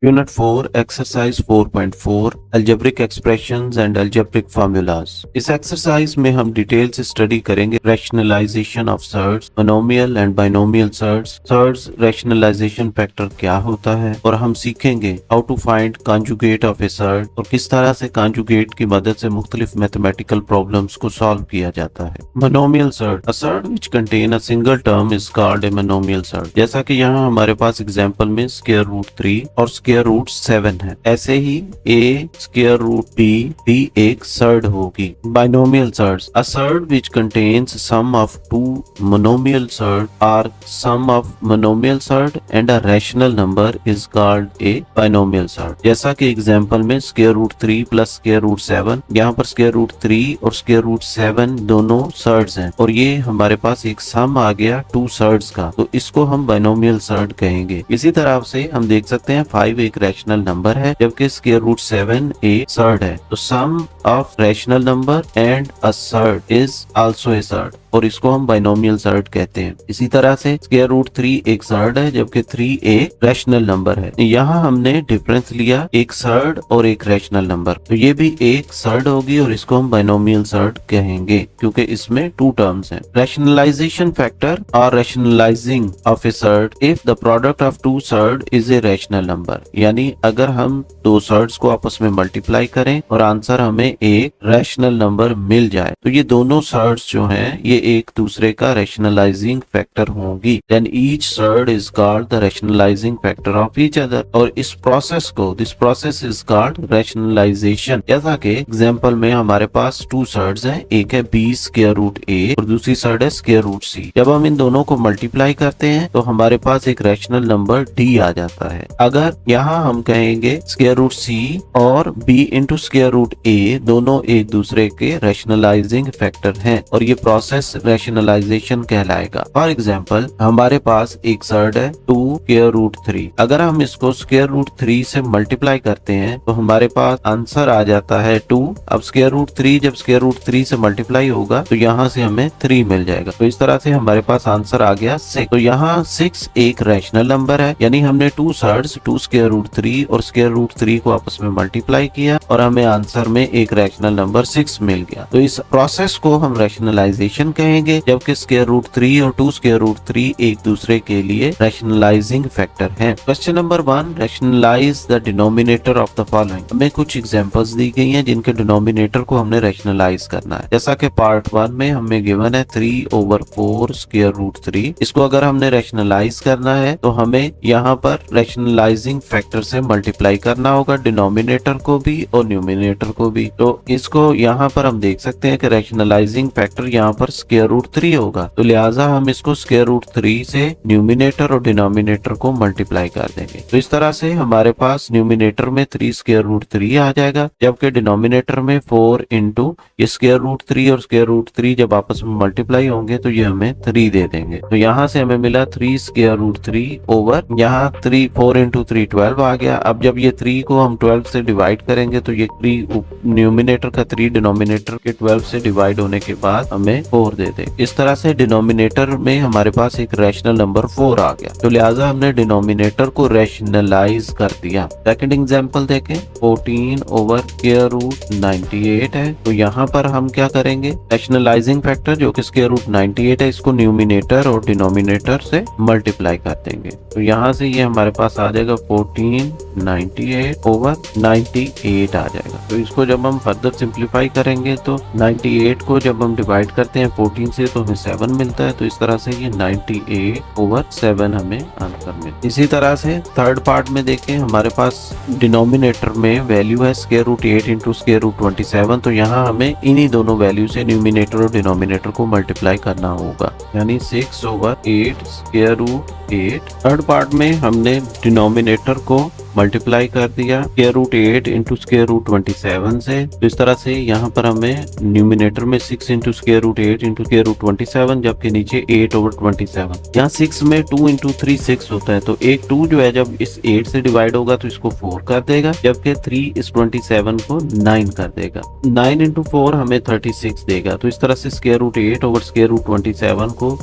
Unit 4 Exercise 4.4 Algebraic Expressions and Algebraic Formulas। इस exercise में हम डिटेल से स्टडी करेंगे rationalisation of surds, monomial and binomial surds, surds rationalisation factor क्या होता है, और हम सीखेंगे how to find conjugate of a surd और किस तरह से कॉन्जुगेट की मदद से मुख्तलिफ मैथमेटिकल प्रॉब्लम्स को सॉल्व किया जाता है। Monomial surd, a surd which contain a single term is called a monomial surd. जैसा कि यहाँ हमारे पास एग्जाम्पल में स्क्वायर रूट 3 और स्क्वायर रूट 7 है, ऐसे ही a स्क्वायर रूट b भी एक सर्ड होगी। Binomial surds, a surd which contains sum of two monomial surd और sum of monomial surd and a rational number is called a binomial surd. जैसा कि example में square root 3 plus square root 7, यहाँ पर square root 3 और square root 7 दोनों surds हैं और ये हमारे पास एक सम आ गया टू सर्ड्स का, तो इसको हम बाइनोमियल सर्ड कहेंगे। इसी तरह से हम देख सकते हैं 5 एक रैशनल नंबर है जबकि स्क्वायर रूट 7 एक सर्ड है, तो sum of rational number and a surd is also a surd और इसको हम बाइनोमियल सर्ड कहते हैं। इसी तरह से स्क्वायर रूट 3 एक सर्ड है जबकि 3 एक रैशनल नंबर है। यहाँ हमने डिफरेंस लिया एक सर्ड और एक रैशनल नंबर, तो ये भी एक सर्ड होगी और इसको हम बाइनोमियल सर्ड कहेंगे क्योंकि इसमें टू टर्म्स हैं। रैशनलाइजेशन फैक्टर और rationalising of a surd if the product of two surd is a rational number, यानी अगर हम दो सर्ड्स को आपस में मल्टीप्लाई करें और आंसर हमें एक रैशनल नंबर मिल जाए तो ये दोनों सर्ड्स जो हैं ये एक दूसरे का रैशनलाइजिंग फैक्टर होंगी। Then each surd is called the rationalising factor of each other, और इस प्रोसेस इज कॉल्ड रैशनलाइजेशन। जैसा कि एग्जांपल में हमारे पास टू सर्ड्स हैं, एक है b स्क्वायर रूट a और दूसरी सर्ड है स्क्वायर रूट c। जब हम इन दोनों को मल्टीप्लाई करते हैं तो हमारे पास एक रैशनल नंबर d आ जाता है। अगर यहाँ हम कहेंगे स्क्वायर रूट c और b into square root a दोनों एक दूसरे के रैशनलाइजिंग फैक्टर हैं और ये प्रोसेस रैशनलाइजेशन कहलाएगा। फॉर एग्जाम्पल हमारे पास एक सर्ड है 2 स्क्वायर रूट 3, अगर हम इसको स्क्वायर रूट 3 से मल्टीप्लाई करते हैं तो हमारे पास आंसर आ जाता है 2। अब स्क्वायर रूट 3 जब स्क्वायर रूट 3 से मल्टीप्लाई होगा तो यहाँ से हमें 3 मिल जाएगा, तो इस तरह से हमारे पास आंसर आ गया 6। तो यहाँ 6 एक रैशनल नंबर है, यानी हमने टू सर्ड्स 2 स्क्वायर रूट 3 और स्क्वायर रूट 3 को आपस में मल्टीप्लाई किया और हमें आंसर में एक रैशनल नंबर 6 मिल गया। तो इस प्रोसेस को हम रैशनलाइजेशन कहेंगे, जबकि स्क्वायर रूट 3 और 2 स्क्वायर रूट 3 एक दूसरे के लिए रैशनलाइजिंग फैक्टर हैं। Question number 1, rationalise the denominator of the following. हमें कुछ एग्जांपल्स दी गई हैं जिनके डिनोमिनेटर को हमने रैशनलाइज करना है। जैसा कि पार्ट 1 में हमें गिवन है 3/4 स्क्वायर रूट 3, इसको अगर हमने रैशनलाइज करना है तो हमें यहाँ पर रैशनलाइजिंग फैक्टर से मल्टीप्लाई करना होगा, डिनोमिनेटर को भी और न्यूमिनेटर को भी। तो इसको यहाँ पर हम देख सकते हैं कि रैशनलाइजिंग फैक्टर यहाँ पर स्क्वायर रूट 3 होगा, तो लिहाजा हम इसको स्क्वायर रूट 3 से न्यूमिनेटर और डिनोमिनेटर को मल्टीप्लाई कर देंगे। तो इस तरह से हमारे पास न्यूमिनेटर में 3 स्क्वायर रूट 3 आ जाएगा, जबकि डिनोमिनेटर में 4 इंटू ये स्क्वायर रूट 3 और स्क्वायर रूट 3 जब आपस में मल्टीप्लाई होंगे तो ये हमें 3 दे देंगे। तो यहाँ से हमें मिला 3 स्क्वायर रूट 3 ओवर यहाँ 3 4 इंटू 3 12 आ गया। अब जब ये 3 को हम 12 से डिवाइड करेंगे तो ये 3 न्यूमिनेटर का 3 डिनोमिनेटर के 12 से डिवाइड होने के बाद हमें 4 दे दे। इस तरह से डिनोमिनेटर में हमारे पास एक रैशनल नंबर 4 आ गया, तो लिहाजा हमने डिनोमिनेटर को रैशनलाइज कर दिया। सेकंड एग्जांपल देखें, 14 ओवर स्क्वायर रूट 98 है, तो यहाँ पर हम क्या करेंगे, रैशनलाइजिंग फैक्टर जो कि स्क्वायर रूट 98 है इसको न्यूमिनेटर और डिनोमिनेटर से मल्टीप्लाई कर देंगे। तो यहाँ से ये हमारे पास आ जाएगा 14 98 ओवर 98 आ जाएगा। तो इसको जब हम फर्दर सिंप्लीफाई करेंगे तो 98 को जब हम डिवाइड करते हैं 14 से तो हमें 7 मिलता है, तो इस तरह से ये 98 ओवर 7 हमें आंसर मिलता है। इसी तरह से थर्ड पार्ट में देखें, हमारे पास डिनोमिनेटर में वैल्यू है square root 8 into square root 27, तो यहाँ हमें इन्हीं दोनों वैल्यू से न्यूमिनेटर और डिनोमिनेटर को मल्टीप्लाई करना होगा, यानी 6 over 8 square root 8। Third part में हमने डिनोमिनेटर को मल्टीप्लाई कर दिया square root 8 into square root 27 से, तो इस तरह से यहाँ पर हमें न्यूमिनेटर में 6 into square root 8 into square root 27, जबकि नीचे 8 ओवर 27। यहाँ 6 में 2 इंटू 3 6 होता है, तो एक 2 जो है जब इस 8 से डिवाइड होगा तो इसको 4 कर देगा, जबकि 3 इस 27 को 9 कर देगा। 9 इंटू 4 हमें 36 देगा। तो इस तरह से square root 8 over square root 27 को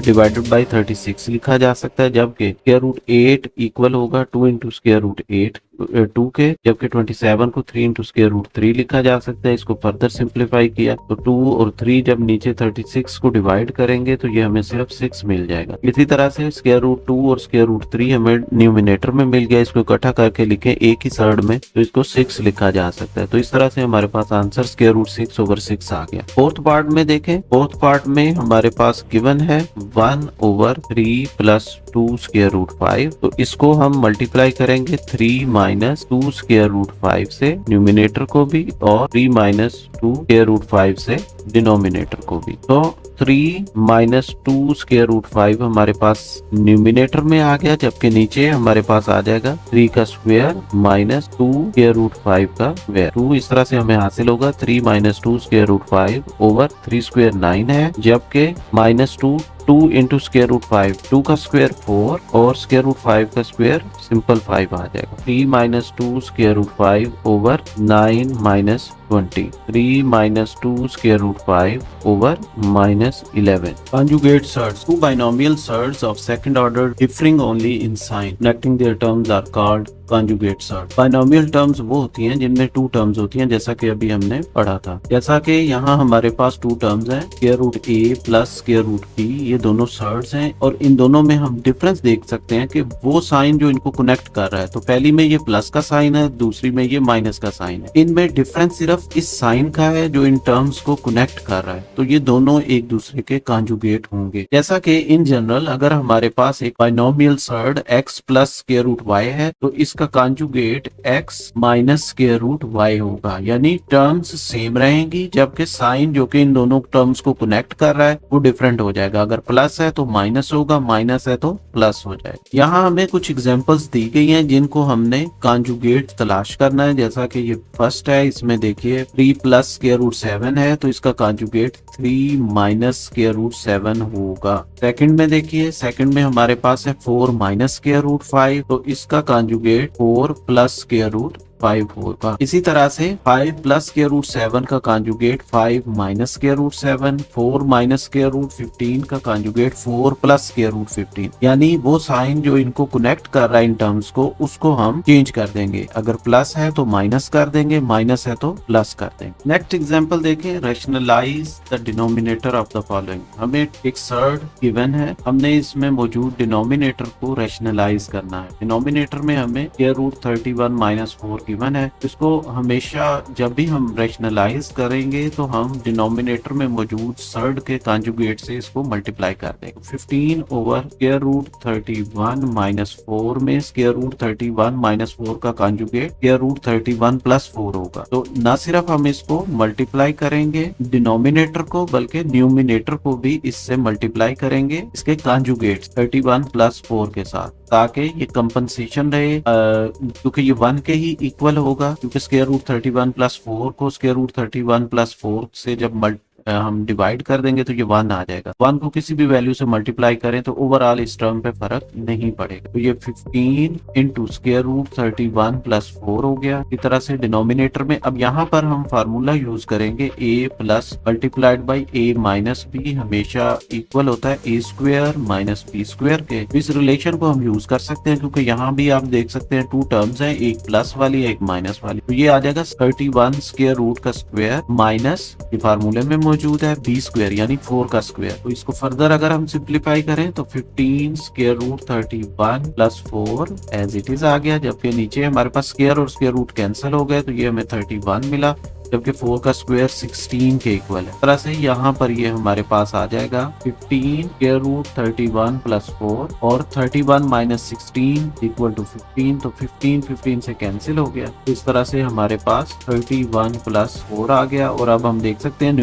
डिवाइडेड बाई 36 लिखा जा सकता है, जबकि स्क्वायर रूट 8 इक्वल होगा 2 इंटू स्क्वायर रूट 2 के, जबकि 27 को 3 इंटू स्क्वायर रूट 3 लिखा जा सकता है। इसको फर्दर सिंप्लीफाई किया तो 2 और 3 जब नीचे 36 को डिवाइड करेंगे तो ये हमें सिर्फ 6 मिल जाएगा। इसी तरह से स्क्वायर रूट 2 और स्क्वायर रूट 3 हमें न्यूमिनेटर में मिल गया, इसको इकट्ठा करके लिखे एक ही सर्ड में तो इसको 6 लिखा जा सकता है। तो इस तरह से हमारे पास आंसर स्क्वायर रूट 6 ओवर 6 आ गया। फोर्थ पार्ट में देखें, फोर्थ पार्ट में हमारे पास गिवन है 1 ओवर 3 प्लस 2 स्क्वायर रूट 5। तो इसको हम मल्टीप्लाई करेंगे 3 माइनस 2 स्क्वायर रूट 5 से न्यूमिनेटर को भी, और 3 माइनस 2 स्क्वायर रूट 5 से डिनोमिनेटर को भी। तो 3 माइनस 2 स्क्वायर रूट 5 हमारे पास न्यूमिनेटर में आ गया, जबकि नीचे हमारे पास आ जाएगा 3 का स्क्वायर माइनस 2 स्क्वायर रूट 5 का स्क्वायर। 2 इस तरह से हमें हासिल होगा 3 minus 2 square root 5 over 3 square 9 है, जबकि माइनस 2 इंटू स्क्वायर रूट 5, 2 का स्क्वायर 4 और स्क्वायर रूट 5 का स्क्वायर सिंपल 5 आ जाएगा। 3 minus 2 square root 5 over 9 minus 20, 3 minus 2 square root 5 over minus 11। Conjugate surds, two binomial surds of second order differing only in sign, connecting their terms are called conjugate surds। Binomial terms वो होती हैं जिनमें 2 terms होती हैं, जैसा कि अभी हमने पढ़ा था। जैसा कि यहाँ हमारे पास 2 टर्म्स हैं, square root a plus square root b, ये दोनों सर्ड्स हैं और इन दोनों में हम डिफरेंस देख सकते हैं कि वो साइन जो इनको कनेक्ट कर रहा है, तो पहली में ये प्लस का साइन है, दूसरी में ये माइनस का साइन है। इनमें डिफरेंस सिर्फ इस साइन का है जो इन टर्म्स को कनेक्ट कर रहा है, तो ये दोनों एक दूसरे के कॉन्जुगेट होंगे। जैसा कि इन जनरल अगर हमारे पास एक binomial surd x plus square root y है, तो इसका conjugate x minus square root y होगा, यानी टर्म्स सेम रहेंगी, जबकि साइन जो कि इन दोनों टर्म्स को कनेक्ट कर रहा है वो डिफरेंट हो जाएगा। अगर प्लस है तो माइनस होगा, माइनस है तो प्लस हो जाएगा। यहाँ हमें कुछ एग्जांपल्स दी गई हैं जिनको हमने कॉन्जुगेट तलाश करना है। जैसा कि ये फर्स्ट है, इसमें देखिए 3 प्लस स्क्वायर रूट 7 है, तो इसका कॉन्जुगेट 3 माइनस स्क्वायर रूट 7 होगा। सेकंड में देखिए, सेकंड में हमारे पास है 4 माइनस स्क्वायर रूट 5, तो इसका कॉन्जुगेट 4 प्लस स्क्वायर रूट 5 होगा। इसी तरह से 5 प्लस स्क्वायर रूट 7 का conjugate 5 minus square root 7, 4 minus square root 15 का कॉन्जुगेट 4 प्लस स्क्वायर रूट 15, यानी वो साइन जो इनको कनेक्ट कर रहा है इन टर्म्स को, उसको हम चेंज कर देंगे। अगर प्लस है तो माइनस कर देंगे, माइनस है तो प्लस कर देंगे। नेक्स्ट एग्जांपल देखें, rationalise the denominator of the following. हमें एक सर्ड गिवन है, हमने इसमें मौजूद डिनोमिनेटर को रैशनलाइज करना है। डिनोमिनेटर में हमें स्क्वायर रूट 31 माइनस 4 गिवन है। इसको हमेशा जब भी हम रैशनलाइज करेंगे तो हम डिनोमिनेटर में मौजूद सर्ड के कॉन्जुगेट से इसको मल्टीप्लाई कर देंगे। 15 ओवर स्क्वायर रूट 31 माइनस 4 में स्क्वायर रूट 31 माइनस 4 का कॉन्जुगेट स्क्वायर रूट 31 प्लस 4 होगा। तो न सिर्फ हम इसको मल्टीप्लाई करेंगे डिनोमिनेटर को, बल्कि न्यूमिनेटर को भी इससे मल्टीप्लाई करेंगे इसके कॉन्जुगेट 31 प्लस 4 के साथ, ताकि ये कंपनसेशन रहे, क्योंकि ये 1 के ही इक्वल होगा, क्योंकि स्क्वायर रूट 31 प्लस 4 को स्क्वायर रूट 31 प्लस 4 से जब हम डिवाइड कर देंगे तो ये 1 आ जाएगा। 1 को किसी भी वैल्यू से मल्टीप्लाई करें तो ओवरऑल इस टर्म पे फर्क नहीं पड़ेगा। तो ये 15 इंटू स्क्वायर रूट 31 प्लस 4 हो गया। इस तरह से डिनोमिनेटर में अब यहाँ पर हम फार्मूला यूज करेंगे a plus multiplied by a minus b हमेशा इक्वल होता है a square minus b square के। इस रिलेशन को हम यूज कर सकते हैं, क्योंकि यहाँ भी आप देख सकते हैं 2 टर्म्स हैं, एक प्लस वाली एक माइनस वाली। तो ये आ जाएगा 31 स्क्वायर रूट का स्क्वायर माइनस ये फार्मूले में मौजूद है b स्क्वायर यानी 4 का स्क्वायर। तो इसको फर्दर अगर हम सिंप्लीफाई करें तो 15 square root 31 plus 4 as it is आ गया, जबकि नीचे हमारे पास स्क्वायर और स्क्वायर रूट कैंसिल हो गए, तो ये हमें 31 मिला, जबकि 4 का स्क्वायर 16 के इक्वल है। तरह से यहाँ पर ये हमारे पास आ जाएगा 15 स्क्वायर रूट 31 प्लस 4 और 31 माइनस 16 इक्वल टू 15, तो 15 से कैंसिल हो गया। तो इस तरह से हमारे पास 31 प्लस 4 आ गया। और अब हम देख सकते हैं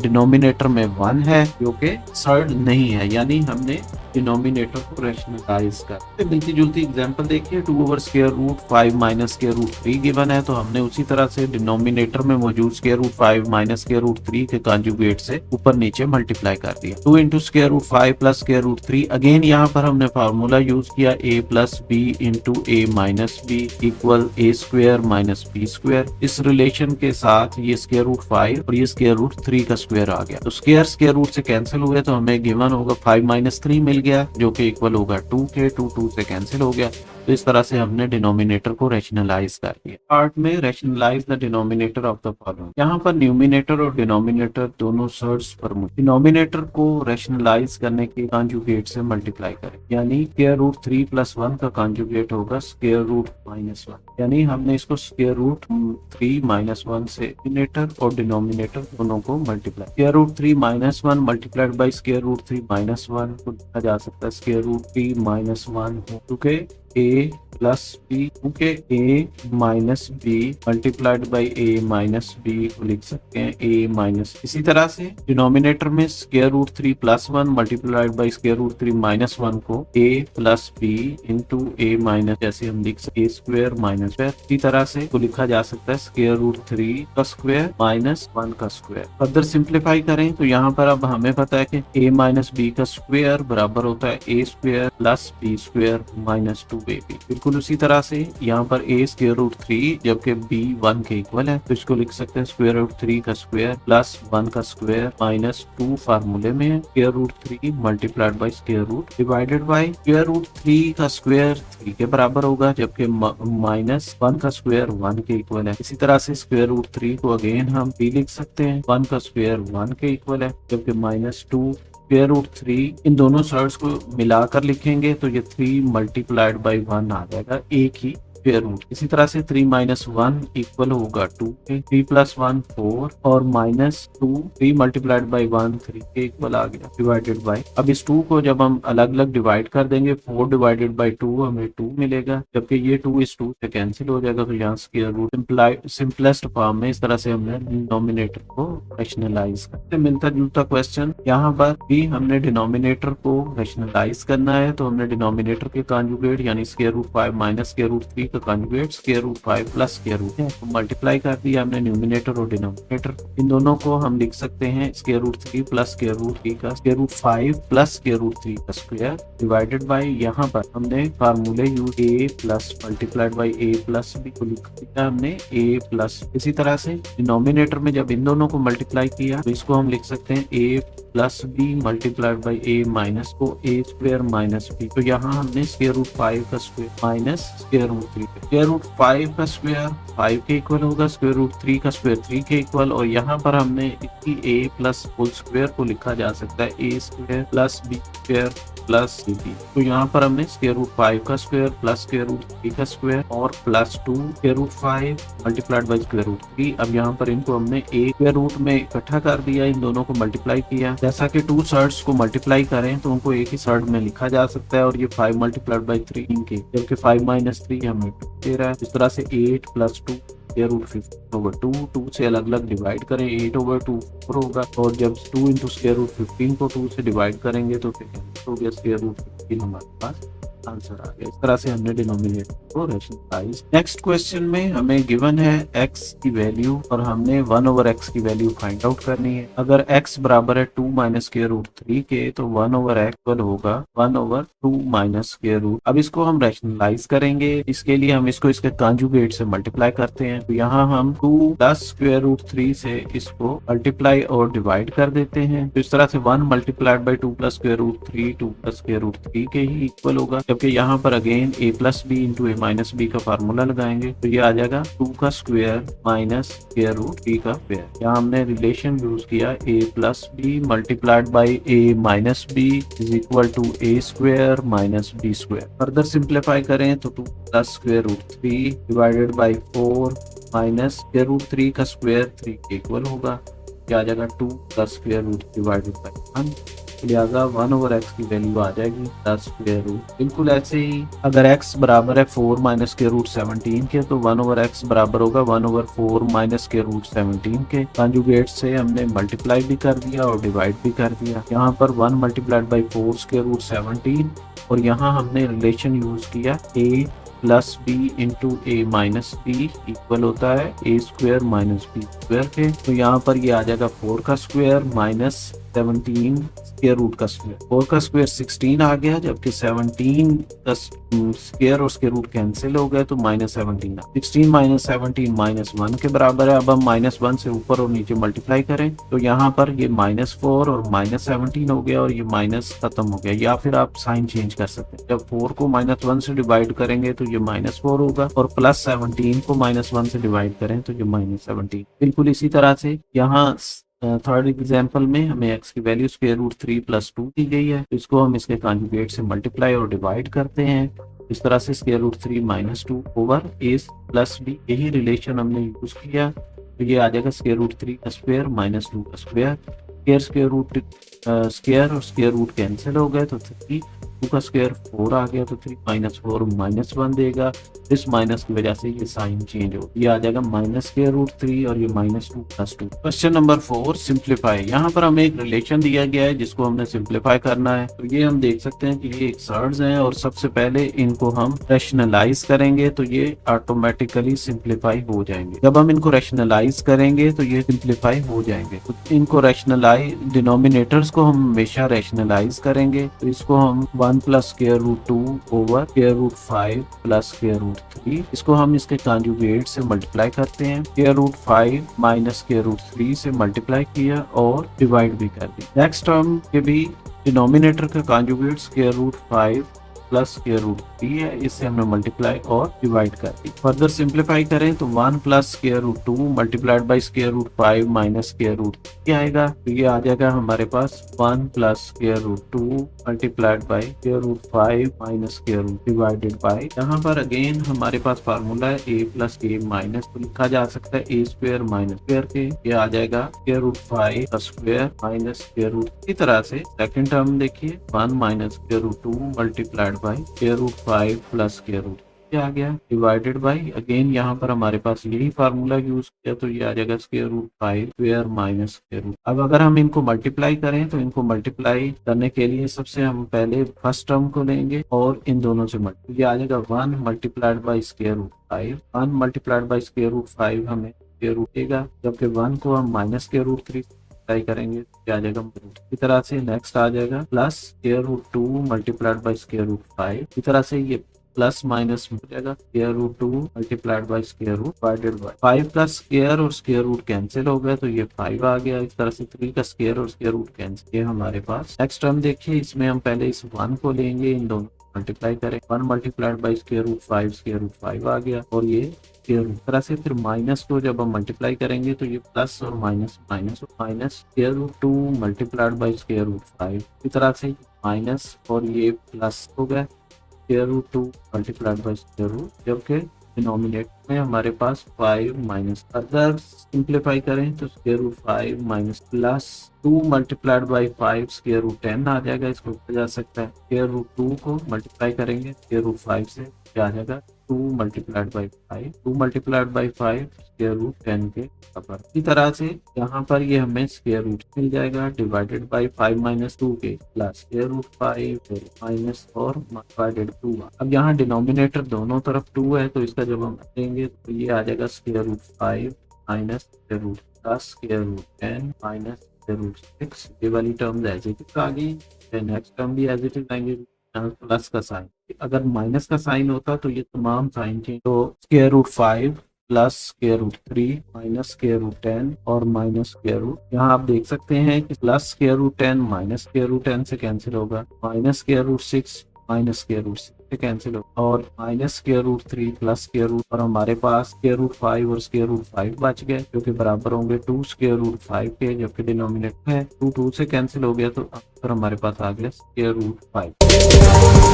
डिनोमिनेटर में 1 है जो कि सर्ड नहीं है, यानी हमने डिनोमिनेटर को रैशनलाइज कर। मिलती जुलती एग्जांपल देखिए, 2 over square root 5 minus square root 3 given है, तो हमने उसी तरह से डिनोमिनेटर में मौजूद square root 5 minus square root 3 के कॉन्जुगेट से ऊपर नीचे मल्टीप्लाई कर दिया। 2 into square root 5 plus square root 3, again यहाँ पर हमने फार्मूला यूज किया a plus b into a minus b equal a square minus b square. इस रिलेशन के साथ ये स्क्वायर रूट 5 और ये स्क्वायर रूट 3 का स्क्वायर आ गया, तो स्क्वायर रूट से कैंसिल हुए, तो हमें गिवन होगा 5 माइनस 3 मिल गया जो कि इक्वल होगा 2 के। 2 से कैंसिल हो गया, तो इस तरह से हमने डिनोमिनेटर को रैशनलाइज कर दिया। पार्ट में rationalise the denominator of the following. यहाँ पर न्यूमिनेटर और डिनोमिनेटर दोनों सर्ड्स पर डिनोमिनेटर को रैशनलाइज करने के कॉन्जुगेट से मल्टीप्लाई करें, यानी स्क्वायर रूट 3 + 1 का कॉन्जुगेट होगा स्क्वायर रूट -1, यानी हमने इसको स्क्वायर रूट 3 - 1 से न्यूमिनेटर और डिनोमिनेटर दोनों को multiply. Square root 3 - 1 multiplied by square root 3 - 1 को लिखा जा सकता है स्क्वायर रूट 3 - 1 क्योंकि a प्लस बी, क्योंकि a minus b multiplied by a minus b को लिख सकते हैं a माइनस। इसी तरह से डिनोमिनेटर में square root 3 + 1 multiplied by square root 3 - 1 को a plus b into a minus, जैसे हम लिख सकते a स्क्वायर माइनस स्क्वायर। इसी तरह से को लिखा जा सकता है स्क्वायर रूट 3 का स्क्वायर -1 का स्क्वायर। फर्दर सिंप्लीफाई करें तो यहाँ पर अब हमें पता है कि a माइनस बी का स्क्वायर बराबर होता है a square plus b square minus 2ab। बिल्कुल उसी तरह से यहाँ पर a स्क्वायर रूट 3 जबकि b 1 के इक्वल है, तो इसको लिख सकते हैं स्क्वायर रूट 3 का स्क्वायर प्लस 1 का स्क्वायर माइनस 2 फार्मूले में है square root 3 multiplied by square root divided by square root 3 का स्क्वायर 3 के बराबर होगा, जबकि -1 का स्क्वायर 1 के इक्वल है। इसी तरह से स्क्वायर रूट 3 को अगेन हम b लिख सकते हैं 1 का स्क्वायर 1 के इक्वल है, जबकि -2 स्क्वायर रूट 3 इन दोनों सर्ड्स को मिलाकर लिखेंगे तो ये 3 मल्टीप्लाइड बाई 1 आ जाएगा एक ही स्क्वायर रूट। इसी तरह से 3 - 1 इक्वल होगा 2 के, 3 + 1 4 और -2 3 मल्टीप्लाइड बाई 1 3 के इक्वल आ गया डिवाइडेड बाई। अब इस 2 को जब हम अलग अलग डिवाइड कर देंगे 4 डिवाइडेड बाई 2 हमें 2 मिलेगा, जबकि ये 2 इस 2 से कैंसिल हो जाएगा, तो यहाँ स्क्वायर रूट सिंपलेस्ट फॉर्म में इस तरह से हमने डिनोमिनेटर को रैशनलाइज करते। मिलता जुलता क्वेश्चन यहाँ पर भी हमने डिनोमिनेटर को रैशनलाइज करना है, तो हमने डिनोमिनेटर के कॉन्जुगेट यानी square root 5 minus square root 3 का conjugate square root 5 plus square root है, तो मल्टीप्लाई कर दिया हमने न्यूमिनेटर और डिनोमिनेटर। इन दोनों को हम लिख सकते हैं square root 3 plus square root 3 का square root 5 plus square root 3 का स्क्वायर डिवाइडेड बाई, यहाँ पर हमने फार्मूले use a plus multiplied by a plus b को लिख दिया हमने a प्लस। इसी तरह से डिनोमिनेटर में जब इन दोनों को मल्टीप्लाई किया तो इसको हम लिख सकते हैं a plus b multiplied by a minus को a स्क्वायर माइनस b, तो यहाँ हमने स्क्वायर रूट 5 का स्क्वायर माइनस स्क्वायर रूट 3 का स्क्वायर रूट 5 का स्क्वायर 5 के इक्वल होगा, स्क्वायर रूट 3 का स्क्वायर 3 के इक्वल, और यहाँ पर हमने इसकी a प्लस होल स्क्वायर को लिखा जा सकता है a square plus b square plus b। तो यहाँ पर हमने स्क्वायर रूट 5 का स्क्वायर प्लस स्क्वायर रूट 3 का स्क्वायर और plus 2 square root 5 multiplied by square root 3। अब यहाँ पर इनको हमने a स्क्वायर रूट में इकट्ठा कर दिया, इन दोनों को मल्टीप्लाई किया। जैसा कि 2 सर्ड्स को मल्टीप्लाई करें तो उनको एक ही सर्ड में लिखा जा सकता है, और ये 5 मल्टीप्लाइड बाई 3 के, जबकि 5 - 3 हमें 2 दे रहा है। इस तरह से 8 + 2 स्क्वायर रूट 15/2, 2 से अलग अलग डिवाइड करें 8/2 4 होगा, और जब 2 इंटू स्क्वायर रूट 15 को 2 से डिवाइड करेंगे तो फिर हो गया स्क्वायर रूट 15 हमारे पास आंसर आ गया। इस तरह से हमने डिनोमिनेटर को रैशनलाइज। नेक्स्ट क्वेश्चन में हमें गिवन है x की वैल्यू और हमने 1/x की वैल्यू फाइंड आउट करनी है। अगर x बराबर है 2 - स्क्वायर रूट 3 के, तो 1/x इक्वल होगा 1/2 - स्क्वायर रूट। अब इसको हम रैशनलाइज करेंगे, इसके लिए हम इसको इसके कॉन्जुगेट से मल्टीप्लाई करते हैं। तो यहाँ हम 2 + स्क्वायर रूट 3 से इसको मल्टीप्लाई और डिवाइड कर देते हैं, तो इस तरह से 1 multiplied by 2 + square root 3 2 + square root 3 के ही इक्वल होगा, जबकि यहाँ पर again a plus b into a minus b का फार्मूला लगाएंगे, तो ये आ जाएगा 2 का स्क्वायर माइनस स्क्वायर रूट 3 का स्क्वायर। यहाँ हमने रिलेशन यूज किया a plus b multiplied by a minus b is equal to a square minus b square. Further simplify करें तो 2 + square root 3 divided by 4 minus square root 3 का square 3 के equal होगा, क्या आ जाएगा 2 + स्क्वायर रूट डिवाइडेड बाई 1, लिहाजा 1/x की वैल्यू आ जाएगी 10 स्क्वायर रूट। बिल्कुल ऐसे ही अगर x बराबर है 4 - स्क्वायर रूट 17 के, तो 1/x बराबर होगा 1/4 - स्क्वायर रूट 17 के। कॉन्जुगेट से हमने मल्टीप्लाई भी कर दिया और डिवाइड भी कर दिया। यहाँ पर 1 मल्टीप्लाइड बाई 4 स्क्वायर रूट 17, और यहाँ हमने रिलेशन यूज किया a plus b into a minus b equal होता है a square minus b square के। तो यहाँ पर ये आ जाएगा 4 का स्क्वायर माइनस 17 स्क्वायर रूट का स्क्वायर, 4 का स्क्वायर 16 आ गया, जबकि 17 का स्क्वायर और स्क्वायर रूट कैंसिल हो गए तो -17 16 -17 -1 के बराबर है। अब हम -1 से ऊपर और नीचे मल्टीप्लाई करें तो यहाँ पर ये -4 और -17 हो गया और ये माइनस खत्म हो गया, या फिर आप साइन चेंज कर सकते हैं। जब 4 को -1 से डिवाइड करेंगे तो ये -4 होगा और +17 को -1 से डिवाइड करें तो ये -17। बिल्कुल इसी तरह से यहाँ थर्ड एग्जाम्पल में हमें x की वैल्यू स्क्वायर रूट 3 + 2 दी गई है, तो इसको हम इसके कॉन्जुगेट से मल्टीप्लाई और डिवाइड करते हैं। इस तरह से square root 3 - 2 over a + b, यही रिलेशन हमने यूज किया, तो ये आ जाएगा स्क्वायर रूट 3 का स्क्वायर -2 का स्क्वायर, स्क्वायर रूट स्क्वायर और स्क्वायर रूट कैंसिल हो गए तो 3, 2 का स्क्वायर 4 आ गया तो 3 -4 -1 देगा। इस माइनस की वजह से ये साइन चेंज हो, ये आ जाएगा -स्क्वायर रूट 3 और ये -2 + 2। Question number 4 simplify. यहाँ पर हमें एक रिलेशन दिया गया है जिसको हमने सिंप्लीफाई करना है। तो ये हम देख सकते हैं कि ये एक सर्ड्स हैं और सबसे पहले इनको हम रैशनलाइज करेंगे तो ये ऑटोमेटिकली सिंप्लीफाई हो जाएंगे। जब हम इनको रैशनलाइज करेंगे तो ये सिंप्लीफाई हो जाएंगे। तो इनको रैशनलाइज, डिनोमिनेटर्स को हम हमेशा रैशनलाइज करेंगे, तो इसको हम 1 + square root 2 over square root 5 + square root 3, इसको हम इसके कॉन्जुगेट से मल्टीप्लाई करते हैं। स्क्वायर रूट 5 - स्क्वायर रूट 3 से मल्टीप्लाई किया और डिवाइड भी कर दिया। नेक्स्ट टर्म के भी डिनोमिनेटर का conjugate square root 5 + square root 3 है, इससे हमने मल्टीप्लाई और डिवाइड कर दी। फर्दर सिंप्लीफाई करें तो 1 + square root 2 × square root 5 - square root 3 आएगा, तो ये आ जाएगा हमारे पास 1 + square root 2 × square root 5 - square root divided by, यहाँ पर अगेन हमारे पास फार्मूला है a + a- तो लिखा जा सकता है a² - स्क्वायर के, ये आ जाएगा स्क्वायर रूट 5 का स्क्वायर स्क्वायर रूट। इसी तरह से सेकंड टर्म देखिए 1 - square root 2 × square root 5 + square root, ये आ गया डिवाइडेड बाय, अगेन यहाँ पर हमारे पास यही फार्मूला यूज किया तो ये आ जाएगा square root 5 square square root. अब अगर हम इनको मल्टीप्लाई करें तो इनको मल्टीप्लाई करने के लिए सबसे हम पहले फर्स्ट टर्म को लेंगे और इन दोनों से ये आ जाएगा 1 × स्क्वायर रूट 5, 1 × स्क्वायर रूट 5 हमें स्क्वायर रूट देगा, जबकि 1 को हम -स्क्वायर रूट 3 मल्टीप्लाई करेंगे तो आ जाएगा। इसी तरह से नेक्स्ट आ जाएगा +स्क्वायर रूट 2 × स्क्वायर रूट 5, इसी तरह से ये प्लस माइनस हो जाएगा square root 2 multiplied by square root divided by 5 का स्क्वायर और स्क्वायर रूट कैंसिल हो गया तो ये 5 आ गया। इस तरह से 3 का स्क्वायर और स्क्वायर रूट कैंसिल, ये हमारे पास। नेक्स्ट टर्म देखिए, इसमें हम पहले इस 1 को लेंगे, इन दोनों मल्टीप्लाई करें, 1 multiplied by square root 5 square root 5 आ गया और ये स्क्वायर रूट। तरह से फिर माइनस को जब हम मल्टीप्लाई करेंगे तो ये प्लस और minus minus square root 2 multiplied by square root 5, इस तरह से माइनस और ये प्लस हो गया square root 2 multiplied by square root, जबकि डिनोमिनेटर में हमारे पास 5 माइनस। अगर सिंप्लीफाई करें तो square root 5 minus plus 2 multiplied by 5 square root 10 आ जाएगा। इसको किया जा सकता है स्क्वायर रूट 2 को मल्टीप्लाई करेंगे स्क्वायर रूट 5 से, क्या आ जाएगा 2 multiplied by 5, 2 multiplied by 5 square root 10 के बराबर। इसी तरह से यहाँ पर ये हमें स्क्वायर रूट मिल जाएगा डिवाइडेड बाय 5 माइनस 2 के प्लस स्क्वायर रूट 5 माइनस और डिवाइडेड 2। अब यहाँ डिनोमिनेटर दोनों तरफ 2 है तो इसका जब हम देंगे तो ये आ जाएगा square root 5 minus square root plus square root 10 minus square root 6। ये वाली टर्म एज इट इज आ गई। नेक्स्ट टर्म भी एज इट इज आएंगे, प्लस का साइन, अगर माइनस का साइन होता तो ये तमाम साइन चेंज। तो square root 5 plus square root 3 minus square root 10 और माइनस स्क्वायर रूट, यहाँ आप देख सकते हैं कि plus square root 10 minus square root 10 से कैंसिल होगा, minus square root 6 minus square root 6 से कैंसिल होगा और minus square root 3 plus square root, और हमारे पास स्क्वायर रूट 5 और स्क्वायर रूट 5 बच गए जो कि बराबर होंगे 2 स्क्वायर रूट 5 के, जबकि डिनोमिनेटर है 2 2 से कैंसिल हो गया तो आंसर हमारे पास आ गया स्क्वायर रूट 5।